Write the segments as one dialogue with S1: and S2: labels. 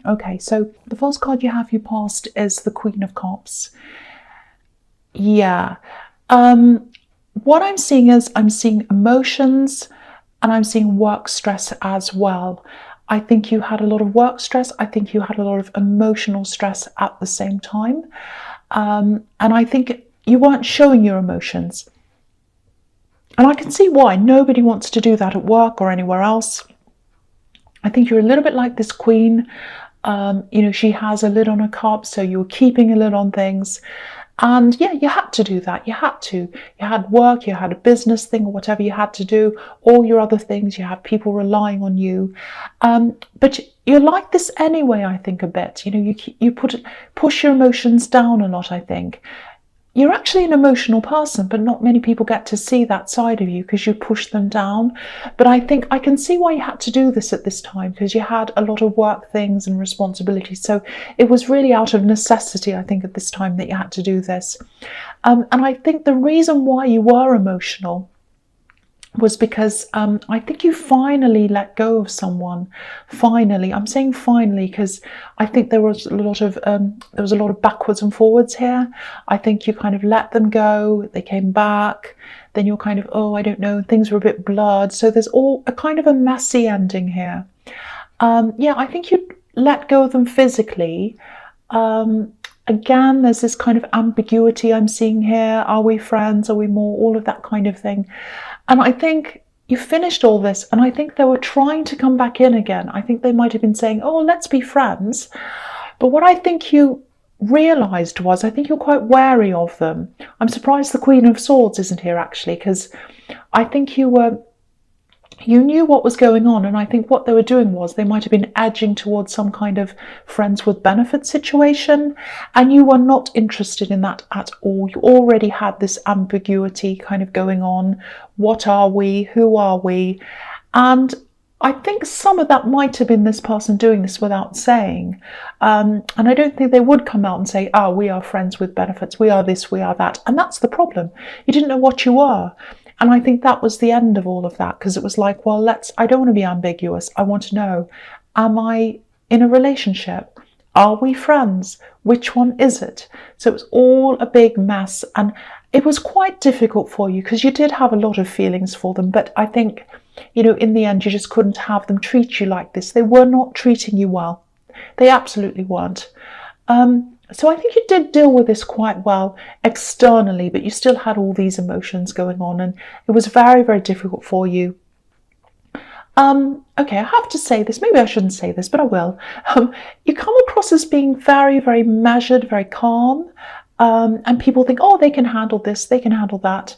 S1: Okay, so the false card you have, you passed, is the Queen of Cups. Yeah. What I'm seeing is I'm seeing emotions and I'm seeing work stress as well. I think you had a lot of work stress. I think you had a lot of emotional stress at the same time. And I think you weren't showing your emotions. And I can see why. Nobody wants to do that at work or anywhere else. I think you're a little bit like this queen. She has a lid on her cup, so you're keeping a lid on things. And yeah, you had to do that. You had to. You had work, you had a business thing or whatever you had to do, all your other things, you had people relying on you. But you're like this anyway, I think, a bit. You push your emotions down a lot, I think. You're actually an emotional person, but not many people get to see that side of you because you push them down. But I think I can see why you had to do this at this time, because you had a lot of work things and responsibilities. So it was really out of necessity, I think, at this time that you had to do this. And I think the reason why you were emotional was because I think you finally let go of someone. Finally, I'm saying finally because I think there was a lot of backwards and forwards here. I think you kind of let them go. They came back. Then you're kind of, oh, I don't know. Things were a bit blurred. So there's all a kind of a messy ending here. Yeah, I think you let go of them physically. Again, there's this kind of ambiguity I'm seeing here. Are we friends? Are we more? All of that kind of thing. And I think you finished all this, and I think they were trying to come back in again. I think they might have been saying, oh, let's be friends. But what I think you realised was, I think you're quite wary of them. I'm surprised the Queen of Swords isn't here, actually, because I think you knew what was going on, and I think what they were doing was they might have been edging towards some kind of friends with benefits situation, and you were not interested in that at all. You already had this ambiguity kind of going on. What are we? Who are we? And I think some of that might have been this person doing this without saying. And I don't think they would come out and say, oh, we are friends with benefits. We are this, we are that. And that's the problem. You didn't know what you were. And I think that was the end of all of that, because it was like, well, I don't want to be ambiguous. I want to know, am I in a relationship? Are we friends? Which one is it? So it was all a big mess. And it was quite difficult for you because you did have a lot of feelings for them. But I think, in the end, you just couldn't have them treat you like this. They were not treating you well. They absolutely weren't. So I think you did deal with this quite well externally, but you still had all these emotions going on, and it was very, very difficult for you. Okay, I have to say this. Maybe I shouldn't say this, but I will. You come across as being very, very measured, very calm, and people think, oh, they can handle this, they can handle that.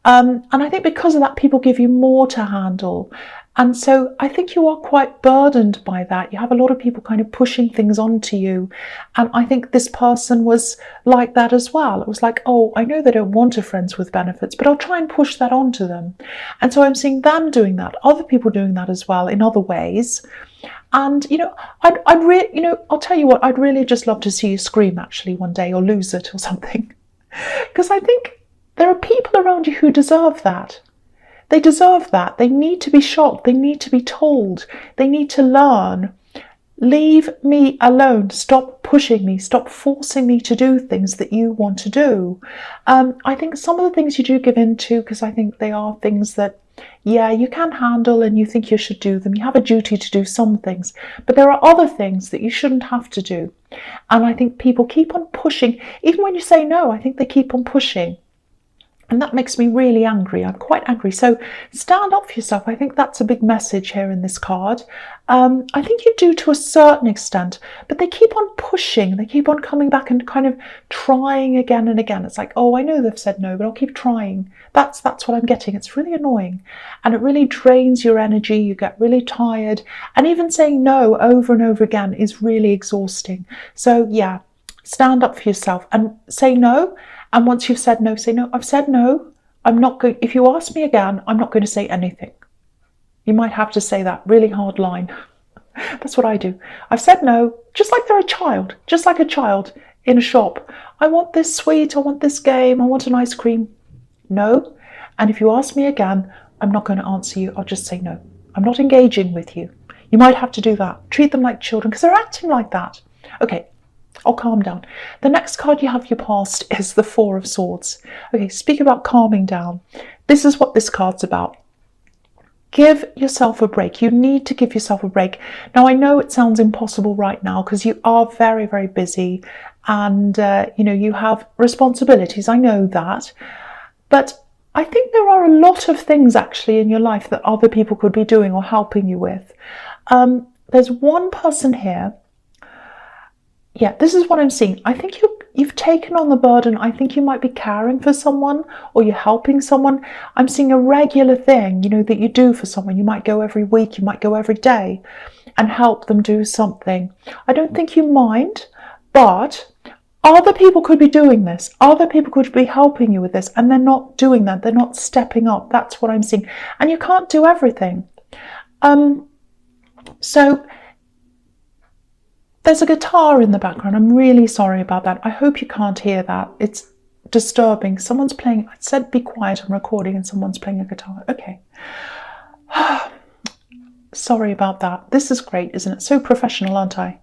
S1: And I think because of that, people give you more to handle. And so I think you are quite burdened by that. You have a lot of people kind of pushing things onto you. And I think this person was like that as well. It was like, oh, I know they don't want a friends with benefits, but I'll try and push that onto them. And so I'm seeing them doing that, other people doing that as well in other ways. And, I'll tell you what, I'd really just love to see you scream actually one day or lose it or something. Because I think there are people around you who deserve that. They deserve that. They need to be shocked. They need to be told. They need to learn. Leave me alone. Stop pushing me. Stop forcing me to do things that you want to do. I think some of the things you do give in to, because I think they are things that, yeah, you can handle and you think you should do them. You have a duty to do some things, but there are other things that you shouldn't have to do. And I think people keep on pushing. Even when you say no, I think they keep on pushing. And that makes me really angry. I'm quite angry. So stand up for yourself. I think that's a big message here in this card. I think you do to a certain extent, but they keep on pushing. They keep on coming back and kind of trying again and again. It's like, oh, I know they've said no, but I'll keep trying. That's what I'm getting. It's really annoying. And it really drains your energy. You get really tired. And even saying no over and over again is really exhausting. So yeah, stand up for yourself and say no. And once you've said no, say no. I've said no. I'm not going. If you ask me again, I'm not going to say anything. You might have to say that really hard line. That's what I do. I've said no, just like they're a child, just like a child in a shop. I want this sweet. I want this game. I want an ice cream. No. And if you ask me again, I'm not going to answer you. I'll just say no. I'm not engaging with you. You might have to do that. Treat them like children because they're acting like that. Okay, I'll calm down. The next card you have your past is the Four of Swords. Okay, speak about calming down. This is what this card's about. Give yourself a break. You need to give yourself a break. Now, I know it sounds impossible right now because you are very, very busy and, you have responsibilities. I know that. But I think there are a lot of things actually in your life that other people could be doing or helping you with. There's one person here. Yeah, this is what I'm seeing. I think you've taken on the burden. I think you might be caring for someone or you're helping someone. I'm seeing a regular thing, that you do for someone. You might go every week, you might go every day and help them do something. I don't think you mind, but other people could be doing this. Other people could be helping you with this and they're not doing that. They're not stepping up. That's what I'm seeing. And you can't do everything. So there's a guitar in the background. I'm really sorry about that. I hope you can't hear that. It's disturbing. Someone's playing. I said be quiet, I'm recording, and someone's playing a guitar. Okay. Sorry about that. This is great, isn't it? So professional, aren't I?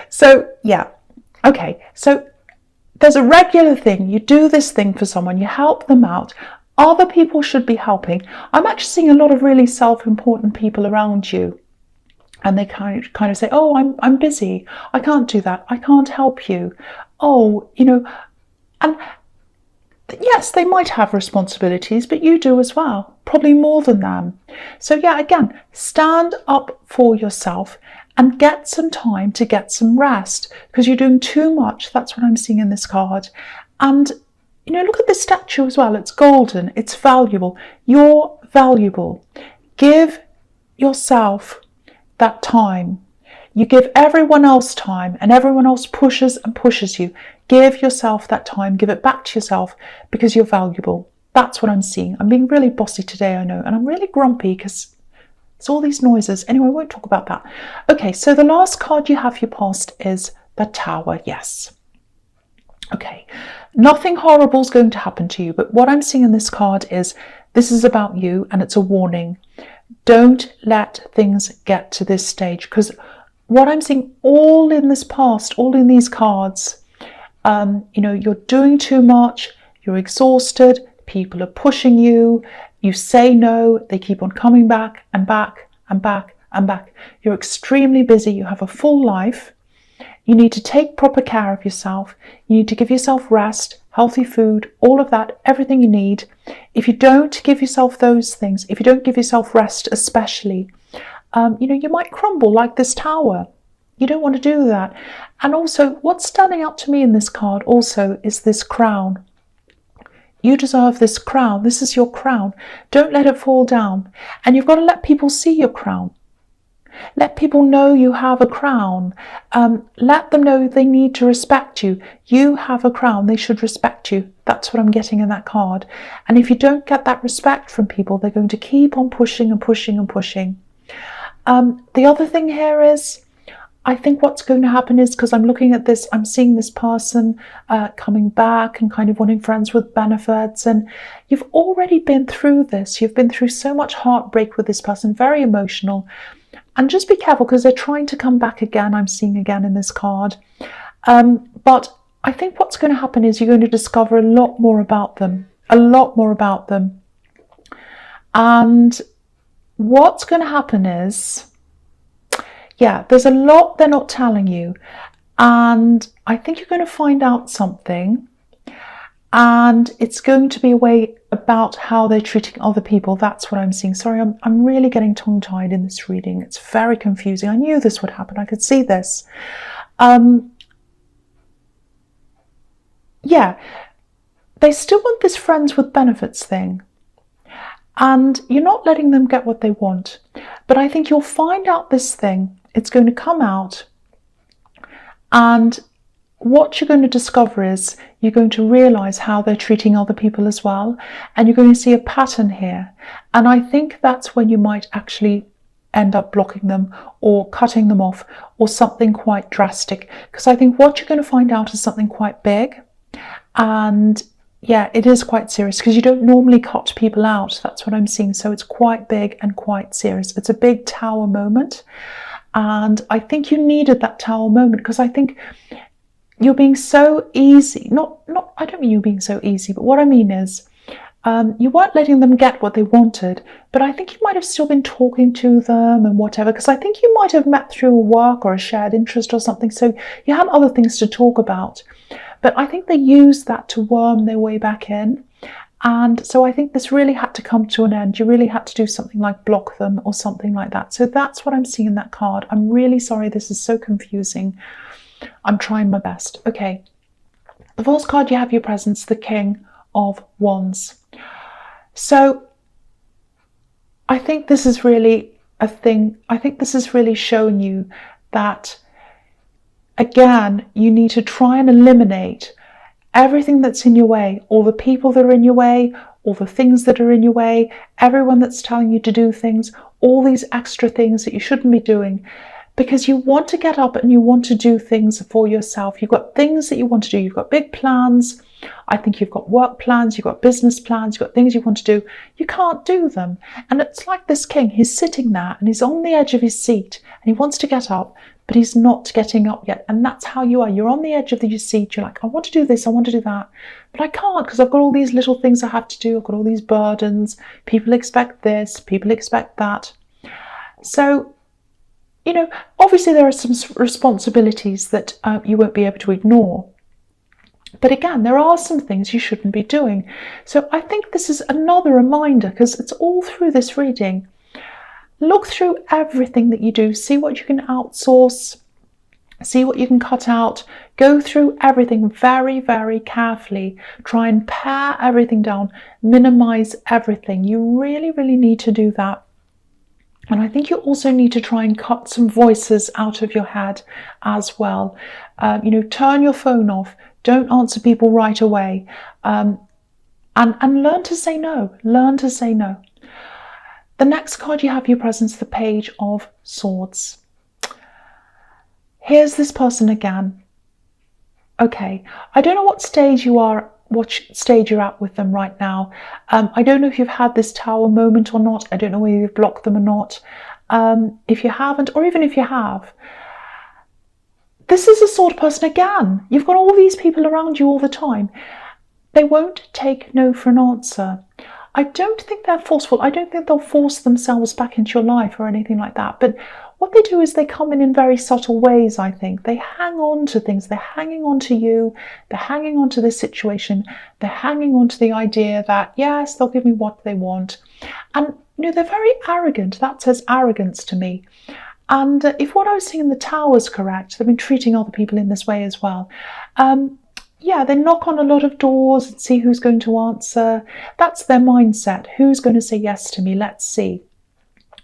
S1: So, yeah. Okay. So there's a regular thing. You do this thing for someone. You help them out. Other people should be helping. I'm actually seeing a lot of really self-important people around you. And they kind of say, oh, I'm busy. I can't do that. I can't help you. Oh, and yes, they might have responsibilities, but you do as well, probably more than them. So yeah, again, stand up for yourself and get some time to get some rest because you're doing too much. That's what I'm seeing in this card. And, look at this statue as well. It's golden. It's valuable. You're valuable. Give yourself that time. You give everyone else time and everyone else pushes and pushes you. Give yourself that time. Give it back to yourself because you're valuable. That's what I'm seeing. I'm being really bossy today, I know, and I'm really grumpy because it's all these noises. Anyway, I won't talk about that. Okay, so the last card you have your past is the Tower. Yes. Okay, nothing horrible is going to happen to you, but what I'm seeing in this card is this is about you and it's a warning. Don't let things get to this stage because what I'm seeing all in this past, all in these cards, you're doing too much, you're exhausted, people are pushing you, you say no, they keep on coming back and back and back and back. You're extremely busy, you have a full life. You need to take proper care of yourself. You need to give yourself rest, healthy food, all of that, everything you need. If you don't give yourself those things, if you don't give yourself rest especially, you might crumble like this tower. You don't want to do that. And also, what's standing out to me in this card also is this crown. You deserve this crown. This is your crown. Don't let it fall down. And you've got to let people see your crown. Let people know you have a crown. Let them know they need to respect you. You have a crown. They should respect you. That's what I'm getting in that card. And if you don't get that respect from people, they're going to keep on pushing and pushing and pushing. The other thing here is, I think what's going to happen is, because I'm looking at this, I'm seeing this person coming back and kind of wanting friends with benefits. And you've already been through this. You've been through so much heartbreak with this person, very emotional. And just be careful because they're trying to come back again. I'm seeing again in this card. But I think what's going to happen is you're going to discover a lot more about them. A lot more about them. And what's going to happen is, yeah, there's a lot they're not telling you. And I think you're going to find out something. And it's going to be a way about how they're treating other people. That's what I'm seeing. Sorry, I'm really getting tongue-tied in this reading. It's very confusing. I knew this would happen. I could see this. Yeah, they still want this friends with benefits thing. And you're not letting them get what they want. But I think you'll find out this thing. It's going to come out. And what you're going to discover is you're going to realize how they're treating other people as well. And you're going to see a pattern here. And I think that's when you might actually end up blocking them or cutting them off or something quite drastic. Because I think what you're going to find out is something quite big. And Yeah, it is quite serious because you don't normally cut people out. That's what I'm seeing. So it's quite big and quite serious. It's a big tower moment. And I think you needed that tower moment because I think you're being so easy. I don't mean you being so easy, but what I mean is you weren't letting them get what they wanted, but I think you might have still been talking to them and whatever, because I think you might have met through a work or a shared interest or something. So you had other things to talk about. But I think they used that to worm their way back in. And so I think this really had to come to an end. You really had to do something like block them or something like that. So that's what I'm seeing in that card. I'm really sorry this is so confusing. I'm trying my best. Okay. The first card you have your presence, the King of Wands. So I think this is really a thing. I think this is really showing you that, again, you need to try and eliminate everything that's in your way, all the people that are in your way, all the things that are in your way, everyone that's telling you to do things, all these extra things that you shouldn't be doing, because you want to get up and you want to do things for yourself. You've got things that you want to do. You've got big plans. I think you've got work plans, you've got business plans, you've got things you want to do. You can't do them. And it's like this king, he's sitting there and he's on the edge of his seat and he wants to get up, but he's not getting up yet. And that's how you are. You're on the edge of your seat. You're like, I want to do this, I want to do that, but I can't because I've got all these little things I have to do. I've got all these burdens. People expect this, people expect that. So, you know, obviously there are some responsibilities that you won't be able to ignore. But again, there are some things you shouldn't be doing. So I think this is another reminder, because it's all through this reading. Look through everything that you do. See what you can outsource. See what you can cut out. Go through everything very, very carefully. Try and pare everything down. Minimize everything. You really, really need to do that. And I think you also need to try and cut some voices out of your head as well. You know, turn your phone off. Don't answer people right away. And learn to say no. Learn to say no. The next card you have your presence, the Page of Swords. Here's this person again. Okay, I don't know what stage you are, what stage you're at with them right now. I don't know if you've had this tower moment or not. I don't know whether you've blocked them or not. If you haven't, or even if you have, this is a sort of person again. You've got all these people around you all the time. They won't take no for an answer. I don't think they're forceful. I don't think they'll force themselves back into your life or anything like that. But what they do is they come in very subtle ways, I think. They hang on to things. They're hanging on to you. They're hanging on to this situation. They're hanging on to the idea that, yes, they'll give me what they want. And, you know, they're very arrogant. That says arrogance to me. And if what I was seeing in the tower is correct, they've been treating other people in this way as well. Yeah, they knock on a lot of doors and see who's going to answer. That's their mindset. Who's going to say yes to me? Let's see.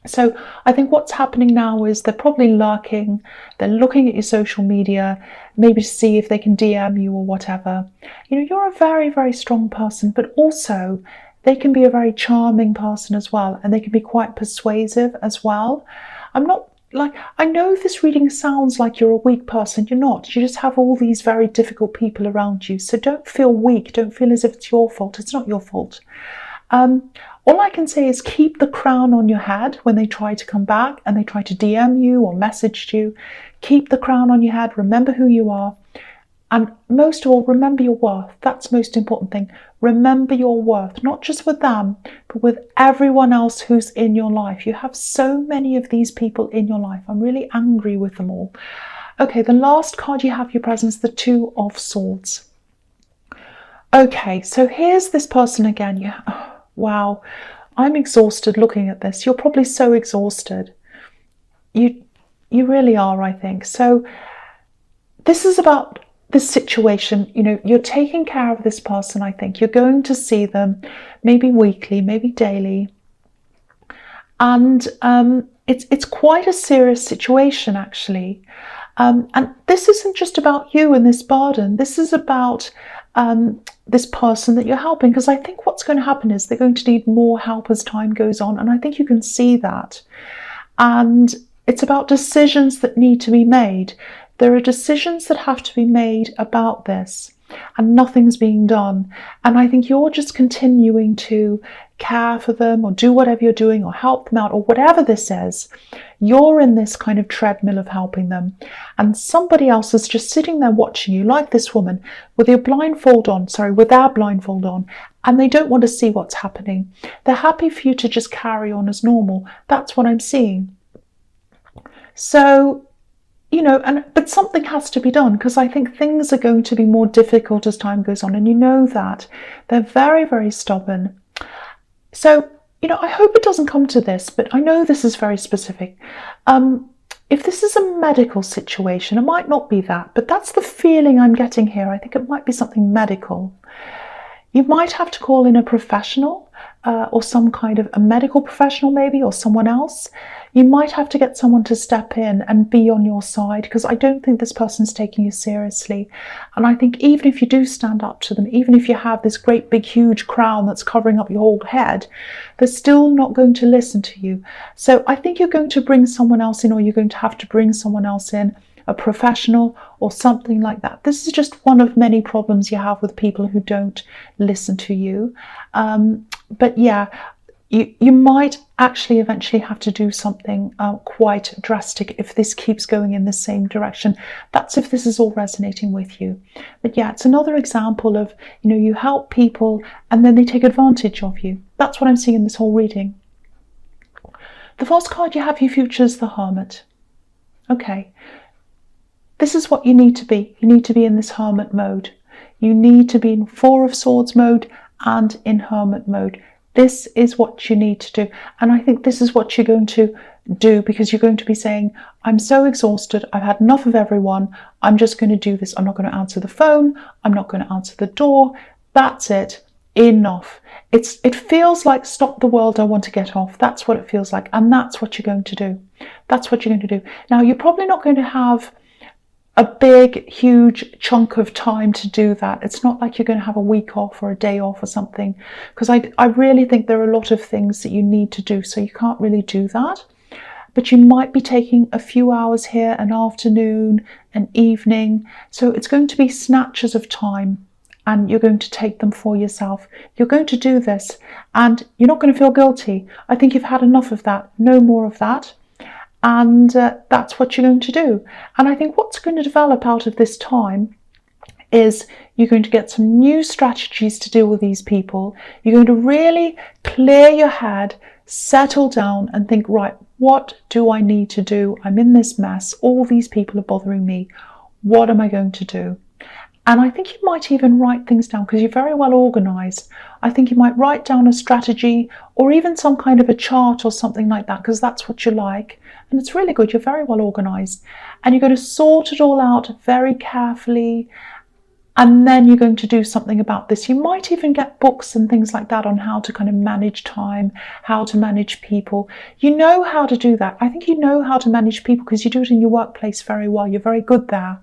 S1: So I think what's happening now is they're probably lurking. They're looking at your social media, maybe to see if they can DM you or whatever. You know, you're a very, very strong person, but also they can be a very charming person as well. And they can be quite persuasive as well. I know this reading sounds like you're a weak person. You're not. You just have all these very difficult people around you. So don't feel weak. Don't feel as if it's your fault. It's not your fault. All I can say is keep the crown on your head when they try to come back and they try to DM you or message you. Keep the crown on your head. Remember who you are. And most of all, remember your worth. That's the most important thing. Remember your worth, not just with them, but with everyone else who's in your life. You have so many of these people in your life. I'm really angry with them all. Okay, the last card you have your presence, the Two of Swords. Okay, so here's this person again. Yeah, oh, wow, I'm exhausted looking at this. You're probably so exhausted. You really are, I think. So this is about this situation. You know, you're taking care of this person, I think. You're going to see them maybe weekly, maybe daily. And it's quite a serious situation, actually. And this isn't just about you and this burden. This is about this person that you're helping. Because I think what's going to happen is they're going to need more help as time goes on. And I think you can see that. And it's about decisions that need to be made. There are decisions that have to be made about this. and nothing's being done. And I think you're just continuing to care for them or do whatever you're doing or help them out or whatever this is. You're in this kind of treadmill of helping them, and somebody else is just sitting there watching you, like this woman with their blindfold on, and they don't want to see what's happening. They're happy for you to just carry on as normal. That's what I'm seeing. So, but something has to be done, because I think things are going to be more difficult as time goes on, and you know that. They're very, very stubborn. So, I hope it doesn't come to this, but I know this is very specific. If this is a medical situation, it might not be that, but that's the feeling I'm getting here. I think it might be something medical. You might have to call in a professional, or some kind of a medical professional maybe, or someone else. You might have to get someone to step in and be on your side, because I don't think this person's taking you seriously. And I think even if you do stand up to them, even if you have this great big huge crown that's covering up your whole head, they're still not going to listen to you. So I think you're going to bring someone else in, or you're going to have to bring someone else in, a professional or something like that. This is just one of many problems you have with people who don't listen to you. But yeah, you might actually eventually have to do something quite drastic if this keeps going in the same direction. That's if this is all resonating with you. But yeah, it's another example of, you help people and then they take advantage of you. That's what I'm seeing in this whole reading. The first card you have for your future is the Hermit. Okay. This is what you need to be. You need to be in this Hermit mode. You need to be in Four of Swords mode and in Hermit mode. This is what you need to do. And I think this is what you're going to do, because you're going to be saying, I'm so exhausted. I've had enough of everyone. I'm just going to do this. I'm not going to answer the phone. I'm not going to answer the door. That's it. Enough. It feels like stop the world. I want to get off. That's what it feels like. And that's what you're going to do. That's what you're going to do. Now, you're probably not going to have a big, huge chunk of time to do that. It's not like you're going to have a week off or a day off or something, because I really think there are a lot of things that you need to do, so you can't really do that. But you might be taking a few hours here, an afternoon, an evening. So it's going to be snatches of time, and you're going to take them for yourself. You're going to do this, and you're not going to feel guilty. I think you've had enough of that. No more of that. And that's what you're going to do. And I think what's going to develop out of this time is you're going to get some new strategies to deal with these people. You're going to really clear your head, settle down and think, right, what do I need to do? I'm in this mess. All these people are bothering me. What am I going to do? And I think you might even write things down, because you're very well organized. I think you might write down a strategy or even some kind of a chart or something like that, because that's what you like. And it's really good. You're very well organized. And you're going to sort it all out very carefully. And then you're going to do something about this. You might even get books and things like that on how to kind of manage time, how to manage people. You know how to do that. I think you know how to manage people because you do it in your workplace very well. You're very good there.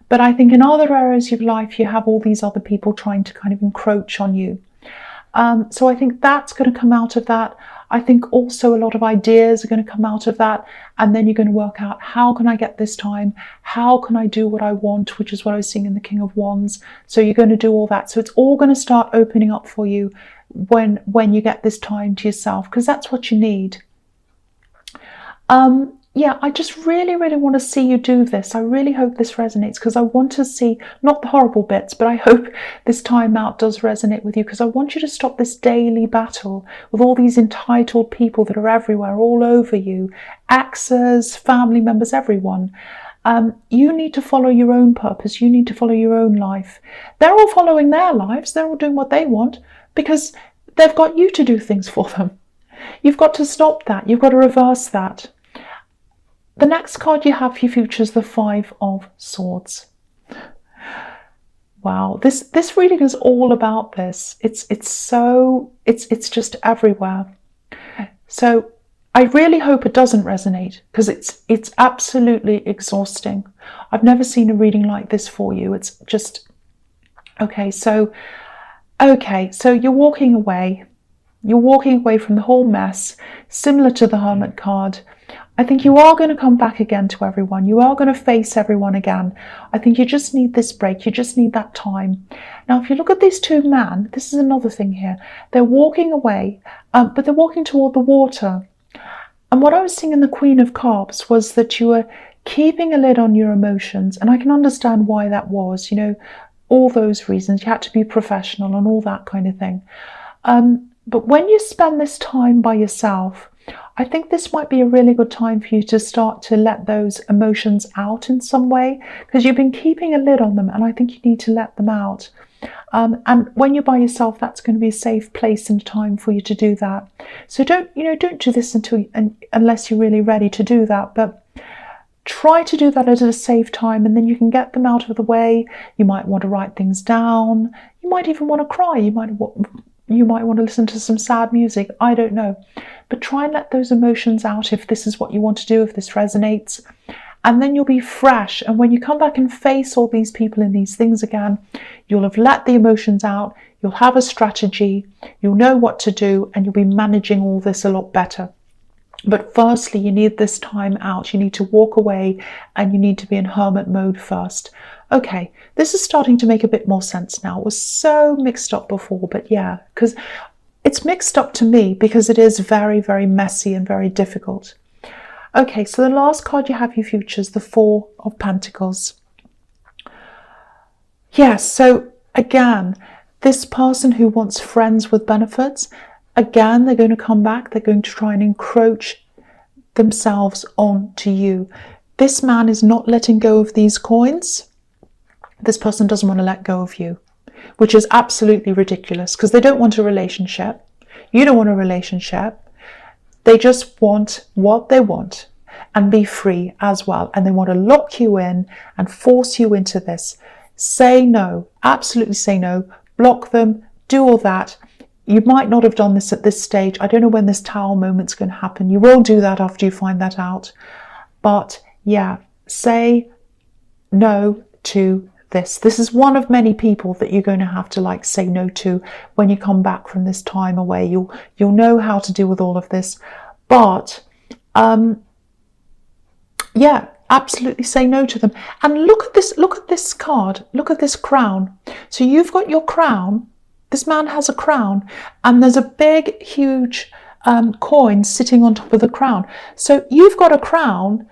S1: But I think in other areas of life, you have all these other people trying to kind of encroach on you. So I think that's going to come out of that. I think also a lot of ideas are going to come out of that. And then you're going to work out, how can I get this time? How can I do what I want? Which is what I was seeing in the King of Wands. So you're going to do all that. So it's all going to start opening up for you when you get this time to yourself, because that's what you need. Yeah, I just really, really want to see you do this. I really hope this resonates, because I want to see, not the horrible bits, but I hope this time out does resonate with you, because I want you to stop this daily battle with all these entitled people that are everywhere, all over you, exes, family members, everyone. You need to follow your own purpose. You need to follow your own life. They're all following their lives. They're all doing what they want because they've got you to do things for them. You've got to stop that. You've got to reverse that. The next card you have for your future is the Five of Swords. Wow, this reading is all about this. It's just everywhere. So I really hope it doesn't resonate, because it's absolutely exhausting. I've never seen a reading like this for you. It's just okay. So you're walking away. You're walking away from the whole mess, similar to the Hermit card. I think you are going to come back again to everyone. You are going to face everyone again. I think you just need this break. You just need that time. Now, if you look at these two men, this is another thing here. They're walking away, but they're walking toward the water. And what I was seeing in the Queen of Cups was that you were keeping a lid on your emotions. And I can understand why that was, you know, all those reasons. You had to be professional and all that kind of thing. But when you spend this time by yourself, I think this might be a really good time for you to start to let those emotions out in some way, because you've been keeping a lid on them, and I think you need to let them out. And when you're by yourself, that's going to be a safe place and time for you to do that. So don't do this unless you're really ready to do that. But try to do that at a safe time, and then you can get them out of the way. You might want to write things down. You might even want to cry. You might want to listen to some sad music. I don't know. But try and let those emotions out if this is what you want to do, if this resonates. And then you'll be fresh. And when you come back and face all these people and these things again, you'll have let the emotions out. You'll have a strategy. You'll know what to do, and you'll be managing all this a lot better. But firstly, you need this time out. You need to walk away, and you need to be in hermit mode first. Okay, this is starting to make a bit more sense now. It was so mixed up before, but yeah, because it's mixed up to me because it is very, very messy and very difficult. Okay, so the last card you have, your futures, the Four of Pentacles. Yes, so again, this person who wants friends with benefits, again, they're going to come back. They're going to try and encroach themselves onto you. This man is not letting go of these coins. This person doesn't want to let go of you, which is absolutely ridiculous, because they don't want a relationship. You don't want a relationship. They just want what they want and be free as well. And they want to lock you in and force you into this. Say no, absolutely say no, block them, do all that. You might not have done this at this stage. I don't know when this Tower moment's going to happen. You will do that after you find that out. But yeah, say no to this. This is one of many people that you're going to have to say no to when you come back from this time away. You'll know how to deal with all of this. But yeah, absolutely say no to them. And look at this card. Look at this crown. So you've got your crown. This man has a crown, and there's a big, huge coin sitting on top of the crown. So you've got a crown,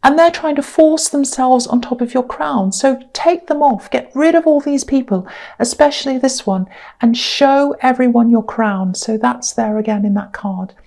S1: and they're trying to force themselves on top of your crown. So take them off, get rid of all these people, especially this one, and show everyone your crown. So that's there again in that card.